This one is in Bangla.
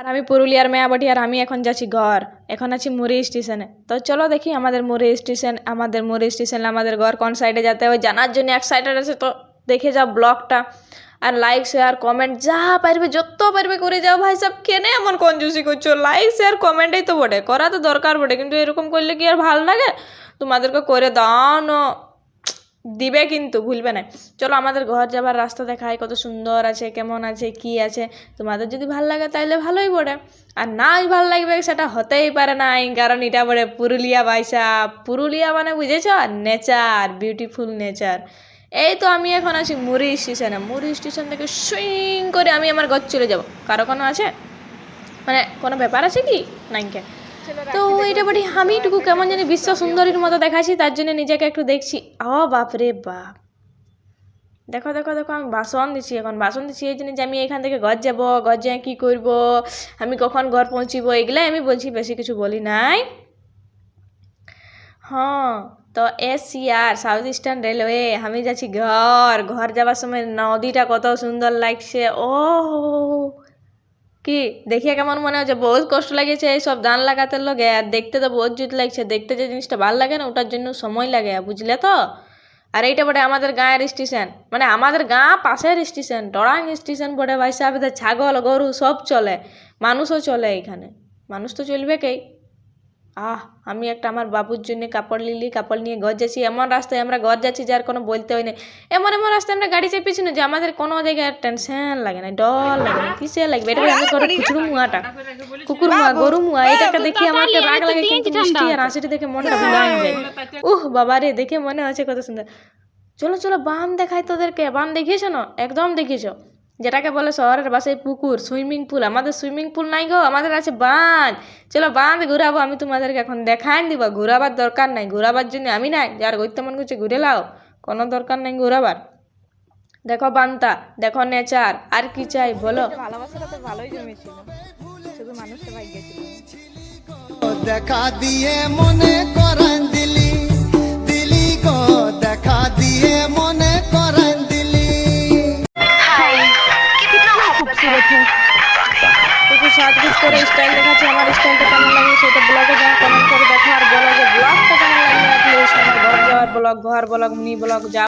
আর আমি পুরুলিয়ার মেয়াবাটি, আর আমি এখন যাচ্ছি ঘর। এখন আছি মুড়ি স্টেশনে। তো চলো দেখি আমাদের মুড়ি স্টেশন আমাদের ঘর কোন সাইডে যেতে হয় জানার জন্য এক্সাইটেড আছে। তো দেখে যাও ব্লগটা, আর লাইক শেয়ার কমেন্ট যা পারবে যত পারবে করে যাও। ভাই সব কেনে এমন কঞ্জুসি করছো? লাইক শেয়ার কমেন্টই তো বটে, করা তো দরকার বটে, কিন্তু এরকম করলে কি আর ভালো লাগে? তোমাদেরকে করে দাও না, দিবে কিন্তু ভুলবে না। চলো আমাদের ঘর যাবার রাস্তা দেখায়, কত সুন্দর আছে, কেমন আছে, কি আছে। তোমাদের যদি ভাল লাগে তাহলে ভালোই বটে, আর নাই ভাল লাগবে সেটা হতেই পারে না, কারণ এটা বটে পুরুলিয়া বাইসা। পুরুলিয়া মানে বুঝেছ, নেচার, বিউটিফুল নেচার। এই তো আমি এখন আছি মুড়ি স্টেশন থেকে সুইং করে আমি আমার ঘর চলে যাব। কারো কোনো আছে মানে কোনো ব্যাপার আছে কি নাইকে? তো এটা বাড়ি আমি টুকু কেমন জানি বিশ্ব সুন্দরীর মতো দেখাচ্ছি, তার জন্য নিজেকে একটু দেখছি। বাপরে বাপ, দেখো দেখো দেখো, আমি বাসন দিচ্ছি এই জন্য যে আমি এখান থেকে ঘর যাবো, ঘর যেয়ে কী করবো, আমি কখন ঘর পৌঁছিব, এগুলাই আমি বলছি, বেশি কিছু বলি নাই। হ্যাঁ, তো SCR সাউথ ইস্টার্ন রেলওয়ে, আমি যাচ্ছি ঘর যাবার সময় নদীটা কত সুন্দর লাগছে। কি দেখিয়ে কেমন মনে হচ্ছে? বহুত কষ্ট লাগেছে এইসব ধান লাগাতে লগে, আর দেখতে তো বহুত জুত লাগছে। দেখতে যে জিনিসটা ভালো লাগে না, ওটার জন্য সময় লাগে, বুঝলে তো। আর এইটা বটে আমাদের গাঁয়ের স্টেশন, মানে আমাদের গাঁ পাশের স্টেশন, টরাং স্টেশন বটে ভাই সাহেব। ছাগল গরু সব চলে, মানুষও চলে এখানে। মানুষ তো চলবে কে। আমি একটা আমার বাবুর জন্য কাপড় নিয়ে ঘর যাচ্ছি। এমন রাস্তায় আমরা ঘর যাচ্ছি যার কোনো বলতে হয় না। এমন রাস্তায় আমরা গাড়ি চেপেছি না যে আমাদের কোনো জায়গায় টেনশন লাগে না, ডর লাগে না, কিসে লাগবে। এটা আমি করে কুকুর মুয়া, গরু মুয়া, এটাকে দেখি আমার একটা রাগ লাগে, কিন্তু মিষ্টি আর হাসিটা দেখে মনটা ভুলাই যায়। বাবা রে, দেখে মনে হচ্ছে কত সুন্দর। চলো চলো, বান দেখাই তোদেরকে। বান দেখিয়েছো না? একদম দেখিয়েছো, যেটাকে বলে শহরের বাসায় পুকুর, সুইমিং পুল। আমাদের সুইমিং পুল নাই গো, আমাদের আছে বাঁধ। চলো বাঁধ ঘুরাবো, আমি তোমাদেরকে এখন দেখাই দিব। ঘুরাবার দরকার নাই, ঘুরাবার জন্য আমি নাই, যার গইতে মন করছে ঘুরে লাও, কোনো দরকার নাই ঘুরাবার। দেখো বানটা, দেখো নেচার, আর কি চাই বলো? ভালোবাসাটা তো ভালোই জমেছিল, শুধু মানুষটা ভাগ্যে ছিল। দেখা দিয়ে মনে করান দিলি গো, দেখা দিয়ে মনে করান দিলি। সাজগুজ করে স্টাইল দেখাচ্ছে, আমার স্টাইলটা কেমন লাগে সেটা ব্লগে যা কমেন্ট করে দেখো, আর বলো যে ব্লগটা কেমন লাগলো। আমার ঘর যাওয়ার ব্লগ, ঘর ব্লগ, মিনি ব্লগ যা